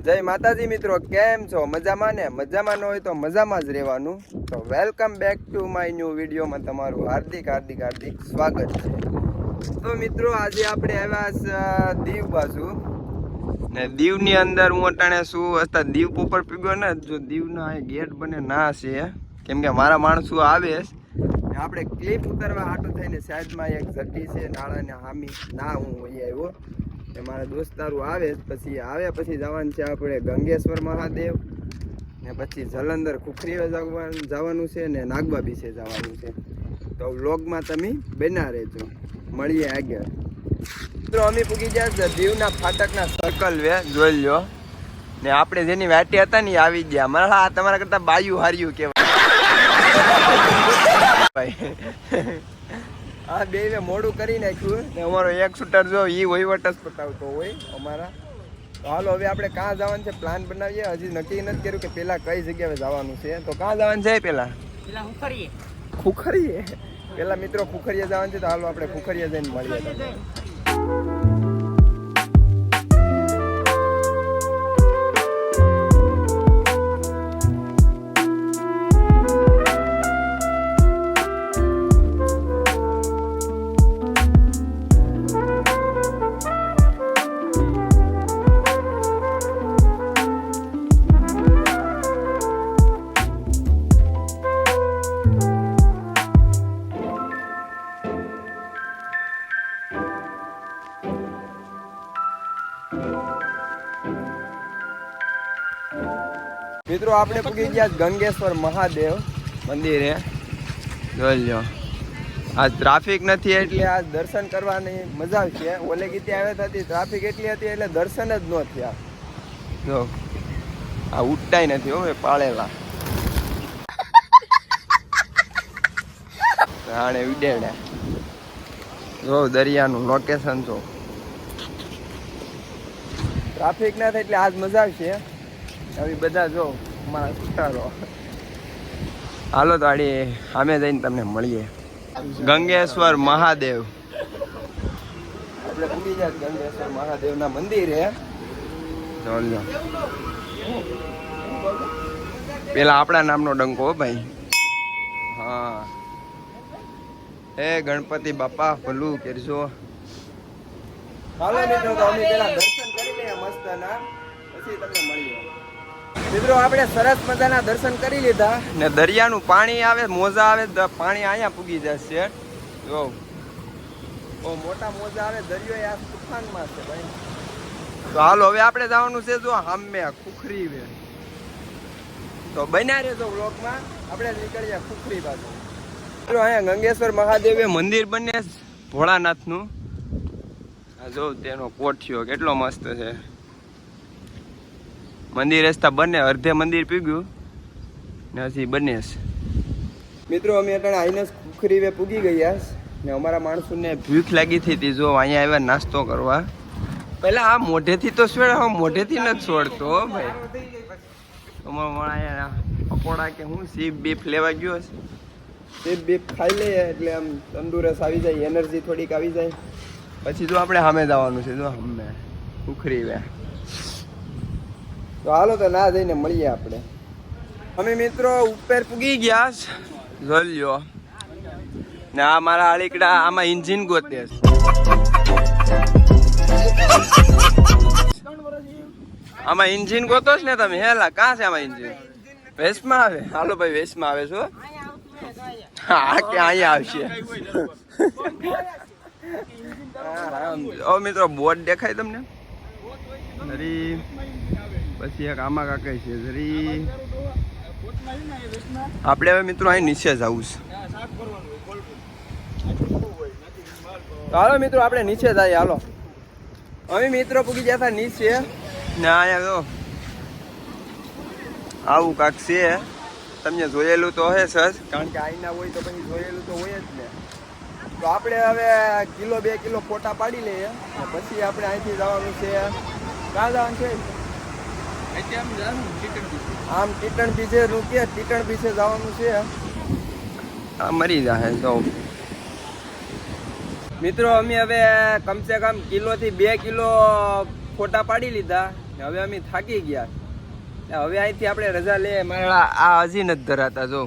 જય માતાજી મિત્રો, કેમ છો? મજામાં ને? મજામાં ન હોય તો મજામાં જ રહેવાનું. તો welcome back to my new વિડીયોમાં તમારું હાર્દિક સ્વાગત છે. તો મિત્રો આજે આપણે આવ્યા દીવ બાજુ ને દીવની અંદર હું અટાણે શું હતા દીવ પોપર પીગો ને જો દીવના ગેટ બને ના છે કેમ કે મારા માણસો આવે ને આપણે ક્લિપ ઉતારવા હાટું થઈને સાઈડમાં એક જટી છે નાળાને હામી ના હું અહીં આવ્યો ને મારા દોસ્તારું આવે પછી જવાનું છે આપણે ગંગેશ્વર મહાદેવ ને પછી જલંધર ખુખરીએ જવાનું છે ને નાગબા બીચે જવાનું છે. તો વ્લોગમાં તમે બના રહેજો, મળીએ આગળ. મિત્રો અમે પૂગી ગયા દીવના ફાટકના સર્કલ વે જોઈ લો ને આપણે જેની વાટી હતા ને આવી ગયા. મારા તમારા કરતા બાયું હાર્યું કેવાય આ બે મોડું કરી નાખ્યું ને અમારો એક શૂટર જો ઈ વહીવટ જ પતાવતો હોય અમારા. તો હાલો હવે આપણે ક્યાં જવાનું છે પ્લાન બનાવીએ. હજી નક્કી નથી કર્યું કે પેલા કઈ જગ્યાએ જવાનું છે. તો ક્યાં જવાનું છે? પેલા ખુખરીએ પેલા મિત્રો ખુખરીએ જવાનું છે. તો હાલો આપણે ખુખરીએ જઈને મળીએ. મિત્રો આપણે પૂગી ગયા ગંગેશ્વર મહાદેવ મંદિરે. જોઈ લો આજ ટ્રાફિક નથી એટલે આજ દર્શન કરવાની મજા આવશે. ઓલે ગીતે આવ્યા હતી ટ્રાફિક એટલી હતી એટલે દર્શન જ ન થયા. જો આ ઉઠતાય નથી હો પાળેલા આણે ઉડેડ્યા. જો દરિયાનું લોકેશન જો ટ્રાફિક ના થાય એટલે આજ મજા આવશે. હવે બધા જો મારા સુટારો. હાલો તો આડી સામે જઈને તમને મળીએ. ગંગેશ્વર મહાદેવ આપણે ભૂલી જાય ગંગેશ્વર મહાદેવના મંદિરે. પેલા આપણા નામનો ડંકો ભાઈ. હા હે ગણપતિ બાપા ભલું કરજો. હાલો મિત્રો તો અમે પેલા દર્શન કરી લઈએ મસ્ત ના, પછી તમને મળીએ. મિત્રો આપણે સરસ મજાના દર્શન કરી લીધા ને દરિયાનું પાણી આવે મોજા આવે પાણી અહીંયા પૂગી જશે. જો બહુ મોટા મોજા આવે દરિયો આ તુફાનમાં છે ભાઈ. તો હાલો હવે આપણે જવાનું છે જો હામે ખુખરી વે. તો બન્યા રહેજો વ્લોગમાં. આપણે નીકળીએ ખુખરી બાજુ. મિત્રો અહીંયા ગંગેશ્વર મહાદેવે મંદિર બને ભોળાનાથનું. આ જો તેનો કોઠિયો કેટલો મસ્ત છે. મંદિર રસ્તા બને અડધે મંદિર પીગ્યું ને હજી બને. મિત્રો અમે અત્યારે આઈને ખુખરી વે પૂગી ગયા ને અમારા માણસોને ભૂખ લાગી હતી. જો અહીંયા આવ્યા નાસ્તો કરવા. પહેલા આ મોઢેથી તો છોડ, મોઢેથી નથી છોડતો ભાઈ. અમારો અહીંયા પકોડા કે હું સીપ બીફ લેવા ગયો છે. સીપ બીફ ખાઈ લઈએ એટલે આમ તંદુરસ્ત આવી જાય, એનર્જી થોડીક આવી જાય. પછી જો આપણે સામે જવાનું છે. જો સામે ખુખરી વે. તો હાલો તો ના જઈને મળીએ આપણે. અમે મિત્રો ઉપર પૂગી ગયા જોઈ લ્યો ને આ મારા આળીકડા આમાં ઇન્જિન ગોતે. આમાં ઇન્જિન ગોતો છે ને તમે? હેલા કાં છે આમાં ઇન્જિન? વેસ્ટમાં આવે. હાલો ભાઈ વેસ્ટમાં આવે છો. હા કે અહીંયા આવશે. ઓ મિત્રો બોર્ડ દેખાય તમને? પછી એક આમાં કાંઈ છે જરી. આપણે હવે મિત્રો અહીં નીચે જવું છે. હાલો મિત્રો આપણે નીચે જઈએ. હાલો અમે મિત્રો પૂગી ગયા હતા નીચે ને અહીંયા તો આવું કાંક છે. તમને જોયેલું તો હશે સર, કારણ કે આઈના હોય તો પછી જોયેલું તો હોય જ ને. તો આપણે હવે કિલો 2 કિલો ફોટા પાડી લઈએ પછી આપણે અહીંથી જવાનું છે. ક્યાં જવાનું છે? આમ ટીટણ બીજે રૂપિયા ટીટણ બીજે જવાનું છે. આ મરી જાય તો મિત્રો અમે હવે કમસે કમ કિલો થી 2 કિલો ફોટા પાડી લીધા ને હવે અમે થાકી ગયા. હવે અહીંથી આપણે રજા લઈએ. મારા આ હજી નથી ધરાતા. જો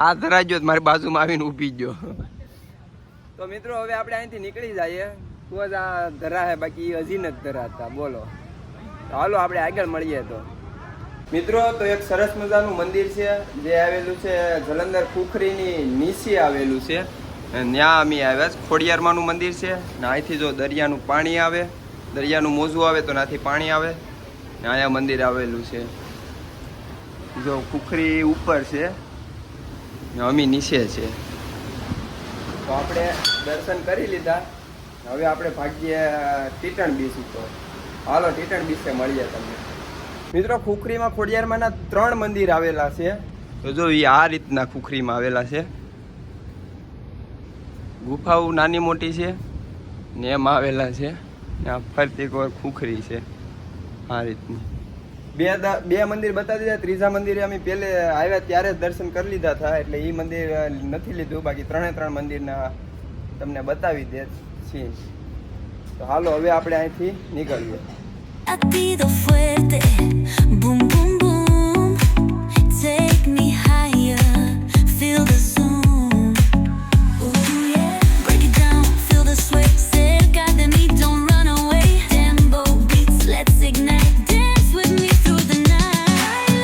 આ ધરાજો મારી બાજુમાં આવીને ઊભી ગયો. તો મિત્રો હવે આપણે અહીંથી નીકળી જઈએ તો જ આ ધરા હે, બાકી હજી નથી ધરાતા. બોલો તો હાલો આપણે આગળ મળીએ. તો મિત્રો તો એક સરસ મજાનું મંદિર છે જે આવેલું છે જલંધર ખુખરીની નીચે આવેલું છે. ત્યાં અમે આવ્યા. ખોડિયારમાંનું મંદિર છે ને અહીંથી જો દરિયાનું પાણી આવે, દરિયાનું મોજું આવે તો ત્યાંથી પાણી આવે ને અહીંયા મંદિર આવેલું છે. જો ખુખરી ઉપર છે ને અમે નીચે છે. તો આપણે દર્શન કરી લીધા. હવે આપણે ભાગીએ ટીટણ બીચ ઉપર. હાલો ટીટણ બીચે મળીએ તમને. મિત્રો ખુખરીમાં ખોડિયારમાંના 3 મંદિર આવેલા છે. તો જો એ આ રીતના ખુખરીમાં આવેલા છે. ગુફાઓ નાની મોટી છે ને એમ આવેલા છે. આ ફરતી કોર ખુખરી છે આ રીતની. બે મંદિર બતાવી દીધા. ત્રીજા મંદિરે અમે પહેલે આવ્યા ત્યારે જ દર્શન કરી લીધા હતા, એટલે એ મંદિર નથી લીધું. બાકી 3 મંદિરના તમને બતાવી દે છીએ. તો હાલો હવે આપણે અહીંથી નીકળીએ. Latido fuerte, boom boom boom, take me higher, feel the zoom. Ooh yeah, break it down, feel the sway, cerca de mí, don't run away. Tempo beats, let's ignite, dance with me through the night.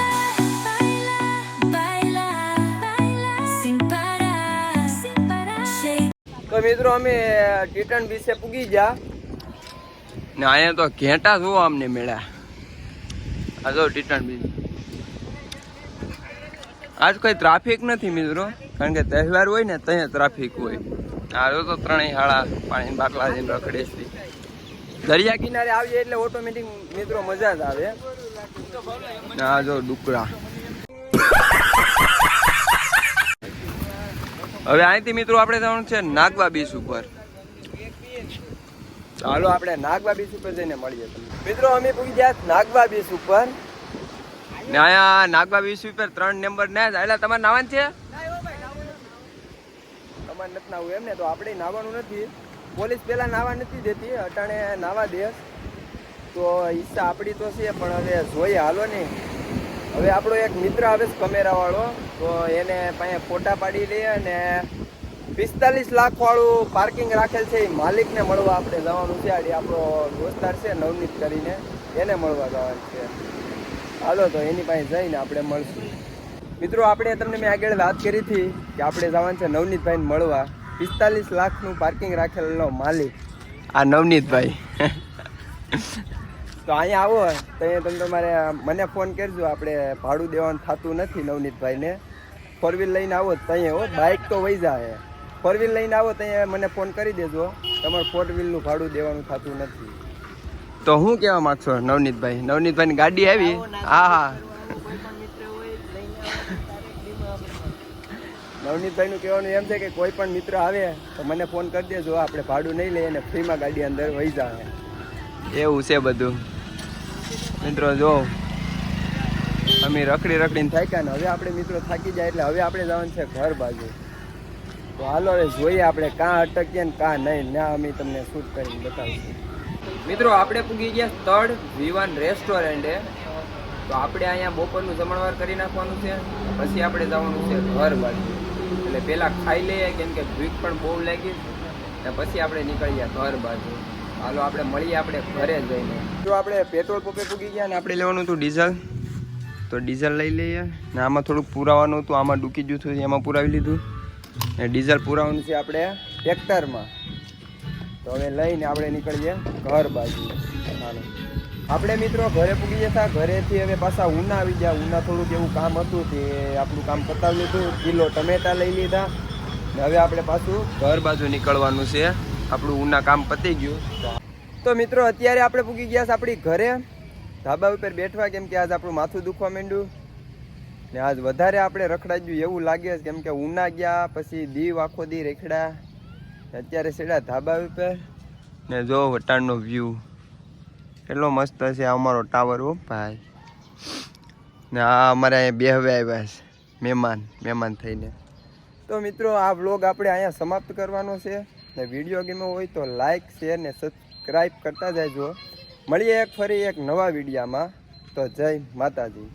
Baila, baila, baila, sin parar, shake. તો મિત્રો અમે ટીટણ બીચે પૂગી ગયા ને અહીંયા તો ઘેટા જોવા અમને મળ્યા. આ જો ટીટણ બીચ. આજ કોઈ ટ્રાફિક નથી મિત્રો, કારણ કે તહેવાર હોય ને ત્યાં ટ્રાફિક હોય. આ તો 3 હાળા પાણી બાટલા જઈને રખડે છે. દરિયા કિનારે આવીએ એટલે ઓટોમેટિક મિત્રો મજા જ આવે. આ જો ડુકરા. હવે અહીંથી મિત્રો આપણે જવાનું છે નાગવા બીચ ઉપર. ચાલો આપણે નાગવા બીચ ઉપર જઈને મળીએ તમને. મિત્રો અમે પૂછી ગયા નાગવા બીચ ઉપર ને અહીંયા નાગવા બીચ ઉપર 3 નંબર ને એટલે તમારે નાવાનું છે? તમારે નથી નાવું એમ ને? તો આપણે નાવાનું નથી. પોલીસ પેલા નાવા નથી દેતી, અટાણે નાવા દે. તો ઈચ્છા આપણી તો છે, પણ હવે જોઈએ હાલો ને. હવે આપણો એક મિત્ર આવે છે કેમેરાવાળો, તો એને પાસે ફોટા પાડી લઈએ અને 45 લાખ વાળું પાર્કિંગ રાખેલ છે એ માલિકને મળવા આપણે જવાનું છે. આપણો દોસ્તાર છે નવનીત કરીને, એને મળવા જવાનું છે. હાલો તો એની પાસે જઈને આપણે મળશું. મિત્રો આપણે તમને મેં આગળ વાત કરી હતી કે આપણે જવાનું છે નવનીતભાઈને મળવા. 45 લાખનું પાર્કિંગ રાખેલનો માલિક આ નવનીતભાઈ. તો અહીંયા આવો તો અહીંયા તમે તમારે મને ફોન કરજો. આપણે ભાડું દેવાનું થતું નથી નવનીતભાઈને. 4 વ્હીલ લઈને આવો તો અહીંયા હો, બાઇક તો વહી જાય. 4 વ્હીલ લઈને આવો તો મને ફોન કરી દેજો. તમારે 4 વ્હીલનું ભાડું દેવાનું થતું નથી. તો હું કહેવા માંગશો નવનીતભાઈ? નવનીતભાઈની ગાડી આવી. હા હા, નવનીતભાઈનું કહેવાનું એમ છે કે કોઈ પણ મિત્ર આવે તો મને ફોન કરી દેજો. આપણે ભાડું નહીં લઈએ અને ફ્રીમાં ગાડી અંદર વહી જાય. એવું છે બધું મિત્રો. જો અમે રખડીને થાક્યા ને હવે આપણે મિત્રો થાકી જાય એટલે હવે આપણે જવાનું છે ઘર બાજુ. તો હાલો હવે જોઈએ આપણે કાં અટકીએ ને કાં નહીં. ના અમે તમને શૂટ કરીને બતાવીશું. મિત્રો આપણે પૂગી ગયા સ્થળ વિવાન રેસ્ટોરન્ટે. તો આપણે અહીંયા બપોરનું જમણવાર કરી નાખવાનું છે, પછી આપણે જવાનું છે ઘર બાજુ. એટલે પહેલાં ખાઈ લઈએ કેમ કે ભૂખ પણ બહુ લાગી, ને પછી આપણે નીકળીએ ઘર બાજુ. હાલો આપણે મળીએ આપણે ઘરે જઈને. જો આપણે પેટ્રોલ પંપે પૂગી ગયા ને આપણે લેવાનું હતું ડીઝલ. તો ડીઝલ લઈ લઈએ ને આમાં થોડુંક પુરાવાનું હતું, આમાં ડૂકી ગયું હતું, એમાં પુરાવી લીધું. ને ડીઝલ પુરાવાનું છે આપણે ટ્રેક્ટરમાં. તો હવે લઈને આપણે નીકળીએ ઘર બાજુ. હાલો આપણે મિત્રો ઘરે પૂગી જતા. ઘરેથી હવે પાછા ઉના આવી ગયા. ઉના થોડુંક એવું કામ હતું તે આપણું કામ પતાવી લીધું. કિલો ટમેટા લઈ લીધા ને હવે આપણે પાછું ઘર બાજુ નીકળવાનું છે. આપણું ઉના કામ પતી ગયું. તો મિત્રો અત્યારે આપણે પૂગી ગયા છે આપણી ઘરે ધાબા ઉપર બેઠવા, કેમ કે આજ આપણું માથું દુખવા માંડ્યું ને આજ વધારે આપણે રખડાઈ એવું લાગે છે, કેમ કે ઉના ગયા પછી દીવ આખો દી રખડા. અત્યારે સેડા ધાબા ઉપર ને જો વટાણનો વ્યૂ કેટલો મસ્ત છે. આ અમારો ટાવર હો ભાઈ. ને આ અમારે અહીંયા બેહવા આવ્યા છે મહેમાન થઈને. તો મિત્રો આ વ્લોગ આપણે અહીંયા સમાપ્ત કરવાનો છે. ને વિડીયો ગમ્યો હોય તો લાઈક શેર ને સબસ્ક્રાઈબ કરતા જાયજો. મળીએ ફરી એક નવા વિડીયામાં. તો જય માતાજી.